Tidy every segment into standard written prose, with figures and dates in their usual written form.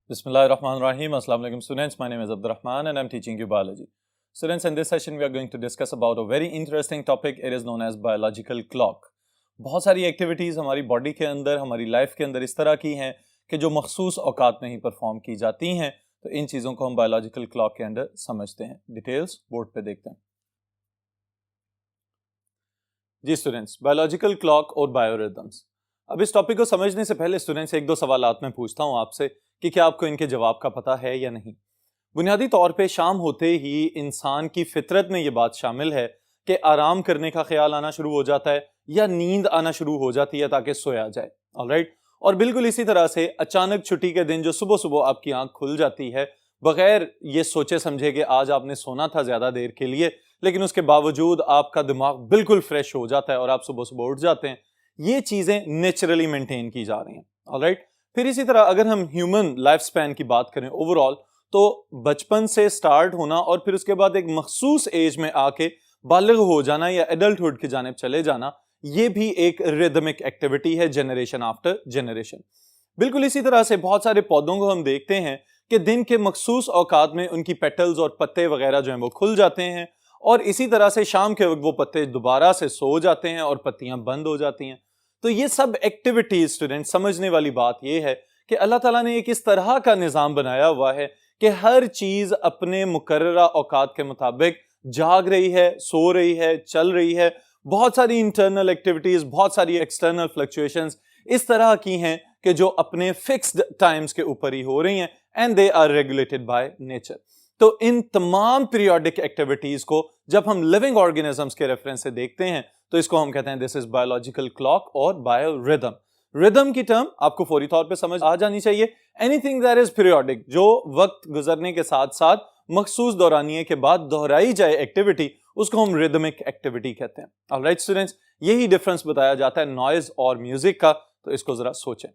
Bismillahirrahmanirrahim. Assalamu alaikum students. My name is Abdurrahman and I'm teaching you biology. Students, in this session we are going to discuss about a very interesting topic. It is known as biological clock. बहुत सारी activities हमारी body के अंदर, हमारी life के अंदर इस तरह की हैं कि जो मखसूस औकात में ही परफॉर्म की जाती हैं, तो इन चीज़ों को हम बायोलॉजिकल क्लॉक के अंदर समझते हैं. डिटेल्स बोर्ड पे देखते हैं. जी स्टूडेंट्स, बायोलॉजिकल क्लॉक और बायोरिदम्स. अब इस टॉपिक को समझने से पहले स्टूडेंट्स एक दो सवालात मैं पूछता हूँ आपसे कि क्या आपको इनके जवाब का पता है या नहीं. बुनियादी तौर पे शाम होते ही इंसान की फितरत में ये बात शामिल है कि आराम करने का ख्याल आना शुरू हो जाता है या नींद आना शुरू हो जाती है ताकि सोया जाए. ऑलराइट. और बिल्कुल इसी तरह से अचानक छुट्टी के दिन जो सुबह सुबह आपकी आंख खुल जाती है बगैर ये सोचे समझे कि आज आपने सोना था ज्यादा देर के लिए, लेकिन उसके बावजूद आपका दिमाग बिल्कुल फ्रेश हो जाता है और आप सुबह सुबह उठ जाते हैं. ये चीजें नेचुरली मेंटेन की जा रही हैं. ऑलराइट. फिर इसी तरह अगर हम ह्यूमन लाइफ स्पैन की बात करें ओवरऑल, तो बचपन से स्टार्ट होना और फिर उसके बाद एक मखसूस एज में आके बालिग हो जाना या एडल्टहुड की जानिब चले जाना, ये भी एक रिदमिक एक्टिविटी है जनरेशन आफ्टर जनरेशन. बिल्कुल इसी तरह से बहुत सारे पौधों को हम देखते हैं कि दिन के मखसूस औकात में उनकी पेटल्स और पत्ते वगैरह जो हैं वो खुल जाते हैं और इसी तरह से शाम के वक्त वो पत्ते दोबारा से सो जाते हैं और पत्तियां बंद हो जाती हैं. तो ये सब एक्टिविटीज स्टूडेंट समझने वाली बात ये है कि अल्लाह ताला ने एक इस तरह का निज़ाम बनाया हुआ है कि हर चीज अपने मुकर्ररा औकात के मुताबिक जाग रही है, सो रही है, चल रही है. बहुत सारी इंटरनल एक्टिविटीज, बहुत सारी एक्सटर्नल फ्लक्चुएशंस इस तरह की हैं कि जो अपने फिक्स्ड टाइम्स के ऊपर ही हो रही हैं and they are regulated by nature. तो इन तमाम पीरियोडिक एक्टिविटीज को जब हम लिविंग ऑर्गेनिजम्स के रेफरेंस से देखते हैं तो इसको हम कहते हैं दिस इज बायोलॉजिकल क्लॉक और बायोरिदम. रिदम की टर्म आपको फौरी तौर पे समझ आ जानी चाहिए. एनीथिंग दैट इज पीरियोडिक, जो वक्त गुजरने के साथ साथ मखसूस दौरानिये के बाद दोहराई जाए एक्टिविटी, उसको हम रिदमिक एक्टिविटी कहते हैं. ऑलराइट स्टूडेंट्स, यही डिफरेंस बताया जाता है नॉइज और म्यूजिक का. तो इसको जरा सोचें.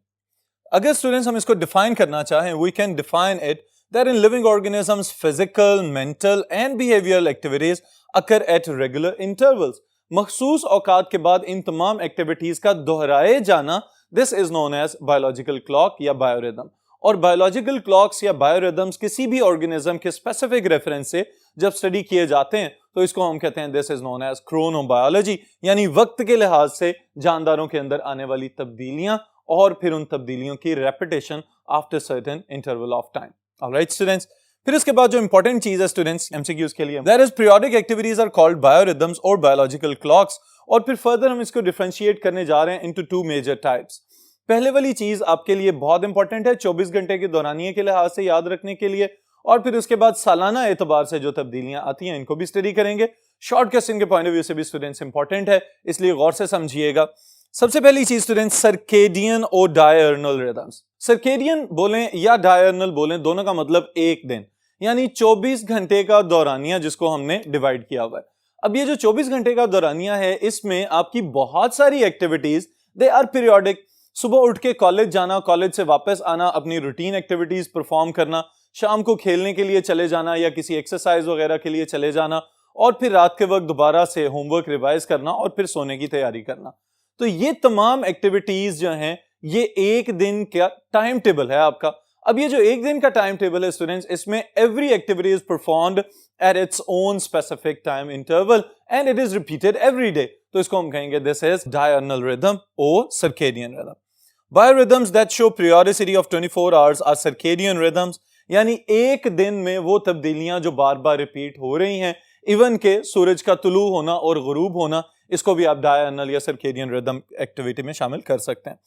अगर स्टूडेंट्स हम इसको डिफाइन करना चाहें, we can define it that in living organisms physical, mental and behavioral activities occur at regular intervals. मखसूस औकात के बाद इन तमाम एक्टिविटीज का दोहराए जाना this is known as biological clock या biorhythm. और biological clocks या biorhythms किसी भी organism के specific reference से जब स्टडी किए जाते हैं तो इसको हम कहते हैं this is known as chronobiology, यानी वक्त के लिहाज से जानदारों के अंदर आने वाली तब्दीलियां और फिर उन तब्दीलियों की repetition after certain interval of time. Alright students, फिर इसके बाद जो इंपॉर्टेंट चीज है स्टूडेंट्स एमसीक्यूज के लिए, that is periodic activities are called biorhythms or biological clocks. और फिर फर्दर हम इसको डिफरेंशिएट करने जा रहे हैं इनटू टू मेजर टाइप्स. पहले वाली चीज आपके लिए बहुत इंपॉर्टेंट है 24 घंटे के दौरानिये के लिहाज से याद रखने के लिए, और फिर उसके बाद सालाना एतबार से जो तब्दीलियां आती हैं इनको भी स्टडी करेंगे. शॉर्ट क्वेश्चन के पॉइंट ऑफ व्यू से भी स्टूडेंट्स इंपॉर्टेंट है, इसलिए गौर से समझिएगा. सबसे पहली चीज स्टूडेंट, सर्केडियन और डायर्नल रिदम्स. सर्केडियन बोलें या डायर्नल बोलें, दोनों का मतलब एक दिन, यानी 24 घंटे का दौरानिया जिसको हमने डिवाइड किया हुआ है. अब ये जो 24 घंटे का दौरानिया है इसमें आपकी बहुत सारी एक्टिविटीज दे आर पीरियोडिक. सुबह उठ के कॉलेज जाना, कॉलेज से वापस आना, अपनी रूटीन एक्टिविटीज परफॉर्म करना, शाम को खेलने के लिए चले जाना या किसी एक्सरसाइज वगैरह के लिए चले जाना, और फिर रात के वक्त दोबारा से होमवर्क रिवाइज करना और फिर सोने की तैयारी करना. तो ये तमाम एक्टिविटीज जो हैं ये एक दिन का टाइम टेबल है आपका. अब ये जो एक दिन का टाइम टेबल है स्टूडेंट्स, इसमें every activity is performed at its own specific time interval and it is repeated every day. तो इसको हम कहेंगे दिस इज डायर्नल रिदम और circadian rhythm. Biorhythms that show periodicity of 24 hours are circadian rhythms, यानी एक दिन में वो तब्दीलियां जो बार बार रिपीट हो रही हैं, इवन के सूरज का तुलू होना और गुरूब होना, इसको भी आप डायर्नल या सर्केडियन रिदम एक्टिविटी में शामिल कर सकते हैं.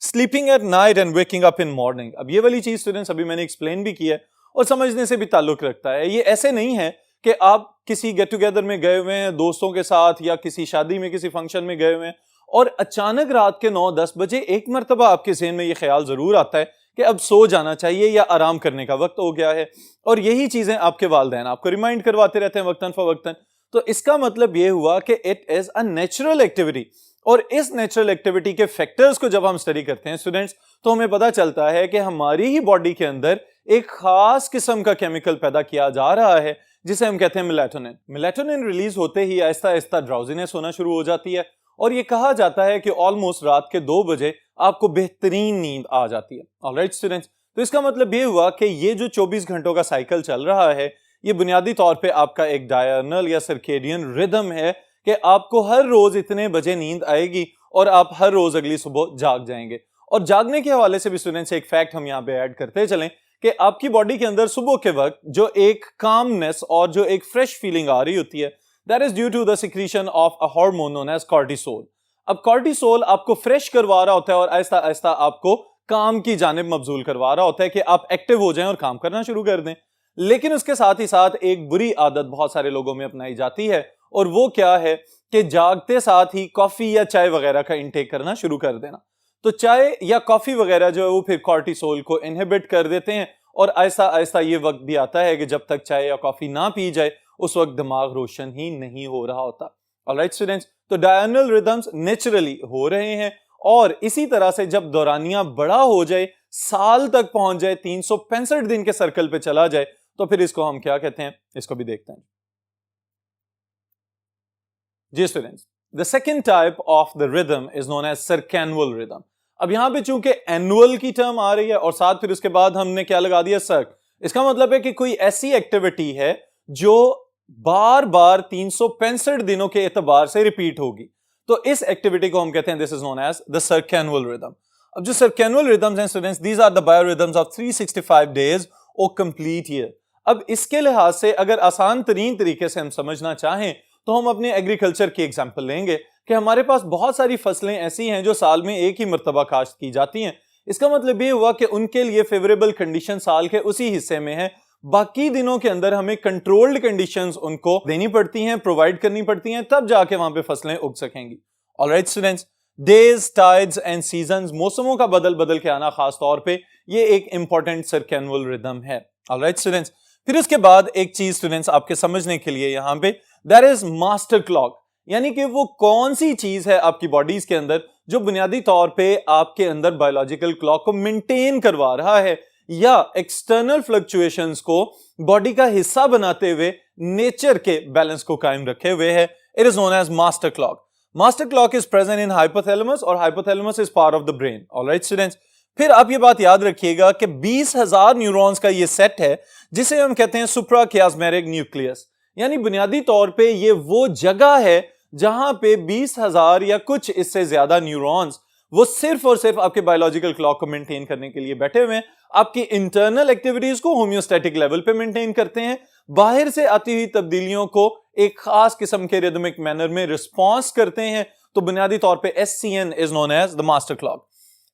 Sleeping at night and waking up in morning. अब ये वाली चीज स्टूडेंट्स अभी मैंने एक्सप्लेन भी किया है और समझने से भी ताल्लुक रखता है. ये ऐसे नहीं है कि आप किसी गेट टुगेदर में गए हुए हैं दोस्तों के साथ या किसी शादी में किसी फंक्शन में गए हुए हैं और अचानक रात के 9-10 बजे एक मरतबा आपके ज़हन में ये ख्याल जरूर आता है कि अब सो जाना चाहिए या आराम करने का वक्त हो गया है, और यही चीजें आपके वालिदैन आपको रिमाइंड करवाते रहते हैं वक्तन फवक्तन. तो इसका मतलब ये हुआ कि it is a natural activity. और इस नेचुरल एक्टिविटी के फैक्टर्स को जब हम स्टडी करते हैं स्टूडेंट्स, तो हमें पता चलता है कि हमारी ही बॉडी के अंदर एक खास किस्म का केमिकल पैदा किया जा रहा है जिसे हम कहते हैं मेलाटोनिन. मेलाटोनिन रिलीज होते ही आहिस्ता आहिस्ता ड्राउजीनेस होना शुरू हो जाती है और ये कहा जाता है कि ऑलमोस्ट रात के 2 बजे आपको बेहतरीन नींद आ जाती है. ऑलराइट स्टूडेंट्स, तो इसका मतलब ये हुआ कि ये जो 24 घंटों का साइकिल चल रहा है, ये बुनियादी तौर पे आपका एक डायर्नल या सर्केडियन रिदम है कि आपको हर रोज इतने बजे नींद आएगी और आप हर रोज अगली सुबह जाग जाएंगे। और जागने के हवाले से भी स्टूडेंट्स एक फैक्ट हम यहाँ पे ऐड करते चलें कि आपकी बॉडी के अंदर सुबह के वक्त जो एक कामनेस और जो एक फ्रेश फीलिंग आ रही होती है, that is due to the secretion of a hormone known as cortisol. अब कॉर्टिसोल आपको फ्रेश करवा रहा होता है और आहिस्ता आहिस्ता आपको काम की जानिब मबजूल करवा रहा होता है कि आप एक्टिव हो जाएं और काम करना शुरू कर दें। लेकिन उसके साथ ही साथ एक बुरी आदत बहुत सारे लोगों में अपनाई जाती है, और वो क्या है कि जागते साथ ही कॉफी या चाय वगैरह का इंटेक करना शुरू कर देना। तो चाय या कॉफी वगैरह जो है वो फिर कॉर्टिसोल को इनहिबिट कर देते हैं, और आहिस्ता आहिस्ता ये वक्त भी आता है कि जब तक चाय या कॉफी ना पी जाए उस वक्त दिमाग रोशन ही नहीं हो रहा होता। ऑलराइट स्टूडेंट्स, तो डायर्नल रिदम्स नेचुरली हो रहे हैं, और इसी तरह से जब दौरानिया बड़ा हो जाए, साल तक पहुंच जाए, 365 दिन के सर्कल पे चला जाए, तो फिर इसको हम क्या कहते हैं, इसको भी देखते हैं। जी students, the second type of the rhythm is known as circannual rhythm. अब यहां पे चूंकि एनुअल की टर्म आ रही है और साथ फिर उसके बाद हमने क्या लगा दिया, सर्क, इसका मतलब है कि कोई ऐसी एक्टिविटी है जो बार बार 365 दिनों के एतबार से रिपीट होगी, तो इस एक्टिविटी को हम कहते हैं this is known as the circannual rhythm. अब जो सर्कैनुअल रिदम्स हैं students, these are the biorhythms of 365 days और कंप्लीट ईयर। अब इसके लिहाज से अगर आसान तरीन तरीके से हम समझना चाहें तो हम अपने एग्रीकल्चर की एग्जांपल लेंगे कि हमारे पास बहुत सारी फसलें ऐसी हैं जो साल में एक ही मर्तबा काश्त की जाती हैं। इसका मतलब ये हुआ कि उनके लिए फेवरेबल कंडीशन साल के उसी हिस्से में है, बाकी दिनों के अंदर हमें कंट्रोल्ड कंडीशंस उनको देनी पड़ती हैं, प्रोवाइड करनी पड़ती हैं, तब जाके वहां पे फसलें उग सकेंगी। Alright students, days, tides and seasons, मौसमों का बदल बदल के आना खास तौर पे ये एक इंपॉर्टेंट सर्कैनुअल रिदम है। ऑलराइट स्टूडेंट्स, फिर उसके बाद एक चीज स्टूडेंट्स आपके समझने के लिए यहां पे, दैट इज मास्टर क्लॉक, यानी कि वो कौन सी चीज है आपकी बॉडीज के अंदर जो बुनियादी तौर पे आपके अंदर बायोलॉजिकल क्लॉक को मेंटेन करवा रहा है, या एक्सटर्नल फ्लक्चुएशंस को बॉडी का हिस्सा बनाते हुए नेचर के बैलेंस को कायम रखे हुए है। It is known as master clock. Master clock is present in hypothalamus, और hypothalamus is part of the brain. Alright students, फिर आप ये बात याद रखिएगा कि 20,000 न्यूरॉन्स का ये सेट है जिसे हम कहते हैं सुप्राकियास्मेरिक न्यूक्लियस, यानी बुनियादी तौर पे ये वो जगह है जहां पे 20,000 या कुछ इससे ज्यादा न्यूरॉन्स वो सिर्फ और सिर्फ आपके बायोलॉजिकल क्लॉक को मेंटेन करने के लिए बैठे हुए हैं, आपकी इंटरनल एक्टिविटीज को होम्योस्टैटिक लेवल पे मेंटेन करते हैं, बाहर से आती हुई तब्दीलियों को एक खास किस्म के रिदमिक मैनर में रिस्पॉन्स करते हैं। तो बुनियादी तौर पे SCN is known as the master clock.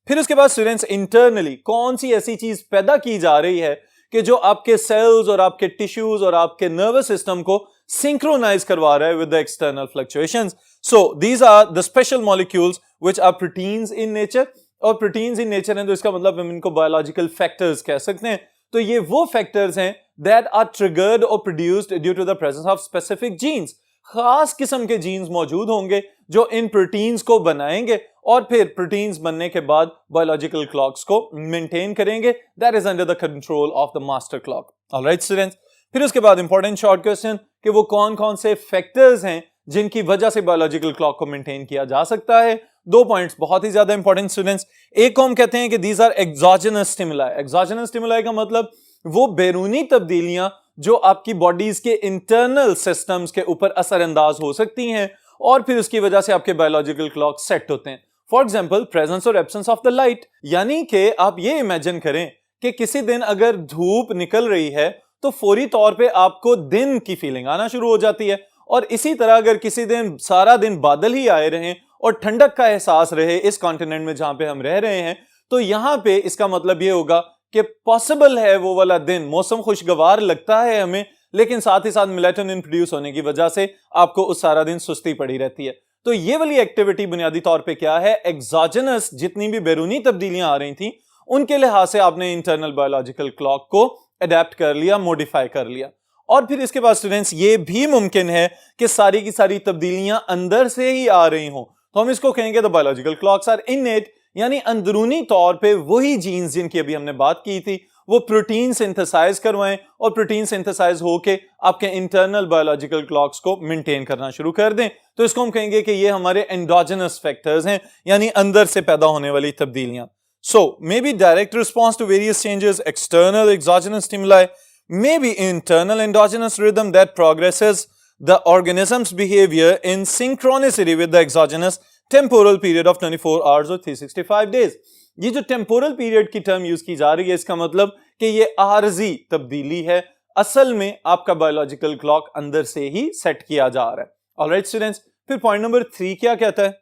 फिर उसके बाद स्टूडेंट्स, इंटरनली कौन सी ऐसी चीज पैदा की जा रही है कि जो आपके सेल्स और आपके टिश्यूज और आपके नर्वस सिस्टम को सिंक्रोनाइज करवा रहा है with the external fluctuations. So these are the special molecules which are proteins in nature, और प्रोटीन्स इन नेचर है तो इसका मतलब हम इनको बायोलॉजिकल फैक्टर्स कह सकते हैं। तो ये वो फैक्टर्स हैं दैट आर ट्रिगर्ड और produced due to the presence of specific genes. खास किस्म के जीन्स मौजूद होंगे जो इन प्रोटीन्स को बनाएंगे और फिर प्रोटीन्स बनने के बाद बायोलॉजिकल क्लॉक्स को मेंटेन करेंगे। That is under the control of the master clock. Alright students, फिर उसके बाद इंपॉर्टेंट शॉर्ट क्वेश्चन कि वो कौन कौन से फैक्टर्स हैं जिनकी वजह से बायोलॉजिकल क्लॉक को मेंटेन किया जा सकता है। 2 पॉइंट्स बहुत ही ज्यादा इंपॉर्टेंट स्टूडेंट्स। एक को हम कहते हैं कि these are exogenous stimuli. Exogenous stimuli का मतलब वो बैरूनी तब्दीलियां जो आपकी बॉडीज के इंटरनल सिस्टम्स के ऊपर असरअंदाज हो सकती हैं और फिर उसकी वजह से आपके बायोलॉजिकल क्लॉक सेट होते हैं। फॉर एग्जाम्पल, प्रेजेंस और एब्सेंस ऑफ द लाइट, यानी कि आप ये इमेजिन करें कि किसी दिन अगर धूप निकल रही है तो फौरी तौर पे आपको दिन की फीलिंग आना शुरू हो जाती है, और इसी तरह अगर किसी दिन सारा दिन बादल ही आए रहें और ठंडक का एहसास रहे इस कॉन्टिनेंट में जहां पे हम रह रहे हैं, तो यहां पे इसका मतलब ये होगा कि पॉसिबल है वो वाला दिन, मौसम खुशगवार लगता है हमें, लेकिन साथ ही साथ मेलाटोनिन प्रोड्यूस होने की वजह से आपको उस सारा दिन सुस्ती पड़ी रहती है। तो ये वाली एक्टिविटी बुनियादी तौर पे क्या है, एक्सोजेनस जितनी भी बैरूनी तब्दीलियां आ रही थी उनके लिहाज से आपने इंटरनल बायोलॉजिकल क्लॉक को अडेप्ट कर लिया, मॉडिफाई कर लिया। और फिर इसके बाद स्टूडेंट्स ये भी मुमकिन है कि सारी की सारी तब्दीलियां अंदर से ही आ रही हों, तो हम इसको कहेंगे the biological clocks are innate, यानी अंदरूनी तौर पे वही जीन्स जिनकी अभी हमने बात की थी वो प्रोटीन सिंथेसाइज करवाएं और प्रोटीन सिंथेसाइज होके आपके इंटरनल बायोलॉजिकल क्लॉक्स को मेंटेन करना शुरू कर दें। तो इसको हम कहेंगे कि ये हमारे एंडोजेनस फैक्टर्स हैं, यानी अंदर से पैदा होने वाली तब्दीलियां। So maybe direct response to various changes, external exogenous stimuli, maybe internal endogenous rhythm that progresses the organism's behavior in synchronicity with the exogenous temporal period of 24 hours or 365 days. ये जो temporal period की term use की जा रही है, इसका मतलब कि ये आरजी तब्दीली है, असल में आपका बायोलॉजिकल क्लॉक अंदर से ही सेट किया जा रहा है. ऑलराइट स्टूडेंट्स, फिर पॉइंट नंबर 3 क्या कहता है?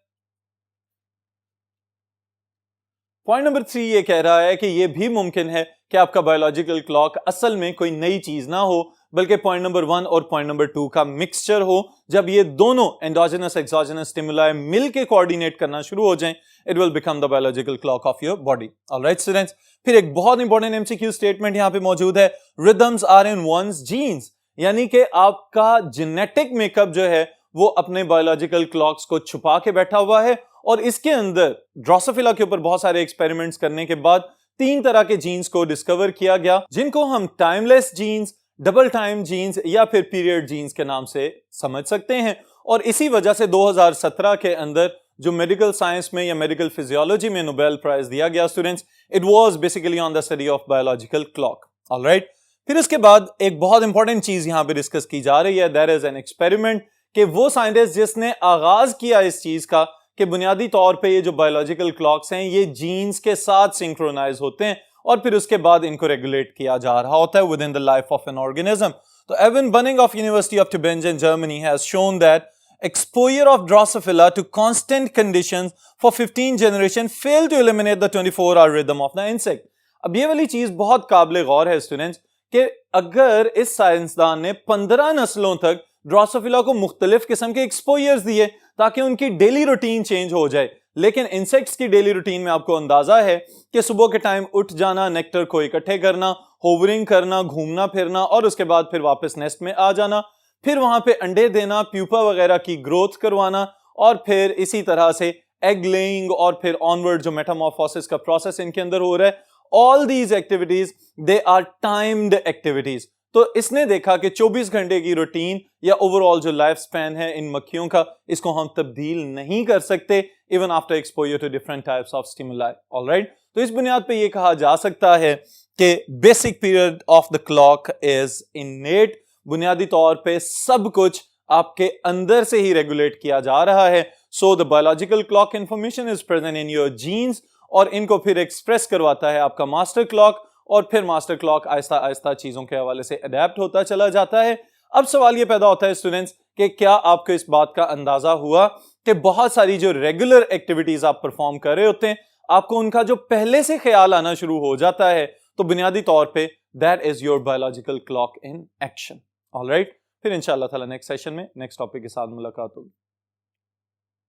पॉइंट नंबर 3 ये कह रहा है कि ये भी मुमकिन है कि आपका बायोलॉजिकल क्लॉक असल में कोई नई चीज ना हो, बल्कि पॉइंट नंबर 1 और पॉइंट नंबर 2 का मिक्सचर हो. जब ये दोनों एंडोजेनस एक्सोजेनस स्टिमुलाई मिलके कोऑर्डिनेट करना शुरू हो जाएं, it will become the biological clock of your body. Alright students, फिर एक बहुत इंपॉर्टेंट एमसीक्यू स्टेटमेंट यहां पे मौजूद है. Rhythms are in one's genes, यानी कि आपका जेनेटिक मेकअप जो है वो अपने बायोलॉजिकल क्लॉक्स को छुपा के बैठा हुआ है. और इसके अंदर ड्रोसोफिला के ऊपर बहुत सारे एक्सपेरिमेंट्स करने के बाद 3 तरह के जीन्स को डिस्कवर किया गया, जिनको हम timeless genes, double time genes या फिर पीरियड जीन्स के नाम से समझ सकते हैं. और इसी वजह से 2017 के अंदर जो मेडिकल साइंस में या मेडिकल फिजियोलॉजी में नोबेल प्राइज दिया गया students, it was basically on the study of biological clock. Alright, फिर उसके बाद एक बहुत इंपॉर्टेंट चीज यहां पे डिस्कस की जा रही है. देयर इज एन एक्सपेरिमेंट कि वो साइंटिस्ट जिसने आगाज किया इस चीज का कि बुनियादी तौर पे ये जो बायोलॉजिकल क्लॉक्स हैं ये जीन्स के साथ सिंक्रोनाइज होते हैं और फिर उसके बाद इनको रेगुलेट किया जा रहा होता है within the life of an organism. तो Erwin Bunning of university of Tubingen Germany has shown that exposure of Drosophila to constant conditions for 15 generation fail to eliminate the 24-hour rhythm of the insect. अब ये वाली चीज बहुत काबिल गौर है students कि अगर इस साइंसदान ने 15 नस्लों तक ड्रोसोफिला को मुख्तलिफ किस्म के एक्सपोजर्स दिए ताकि उनकी डेली रूटीन चेंज हो जाए, लेकिन इंसेक्ट्स की डेली रूटीन में आपको अंदाजा है कि सुबह के टाइम उठ जाना, नेक्टर को इकट्ठे करना, होवरिंग करना, घूमना फिरना और उसके बाद फिर वापस नेस्ट में आ जाना, फिर वहां पे अंडे देना, प्यूपा वगैरह की ग्रोथ करवाना और फिर इसी तरह से एग लेइंग और फिर ऑनवर्ड जो मेटामॉर्फोसिस का प्रोसेस इनके अंदर हो रहा है. All these activities they are timed activities. तो इसने देखा कि 24 घंटे की रूटीन या ओवरऑल जो लाइफ स्पैन है इन मक्खियों का, इसको हम तब्दील नहीं कर सकते even after exposure to different types of stimuli. Alright, तो इस बुनियाद पे ये कहा जा सकता है कि basic period of the clock is इनेट. बुनियादी तौर पे सब कुछ आपके अंदर से ही रेगुलेट किया जा रहा है. So the biological clock information is present in your genes और इनको फिर एक्सप्रेस करवाता है आपका मास्टर क्लॉक और फिर मास्टर क्लॉक आहिस्ता आहिस्ता चीजों के हवाले से अडेप्ट होता चला जाता है. अब सवाल ये पैदा होता है स्टूडेंट्स कि क्या आपको इस बात का अंदाजा हुआ कि बहुत सारी जो रेगुलर एक्टिविटीज आप परफॉर्म कर रहे होते हैं, आपको उनका जो पहले से ख्याल आना शुरू हो जाता है, तो बुनियादी तौर पे that is your biological clock in action. Alright, फिर इंशाअल्लाह ताला नेक्स्ट सेशन में नेक्स्ट टॉपिक के साथ मुलाकात होगी.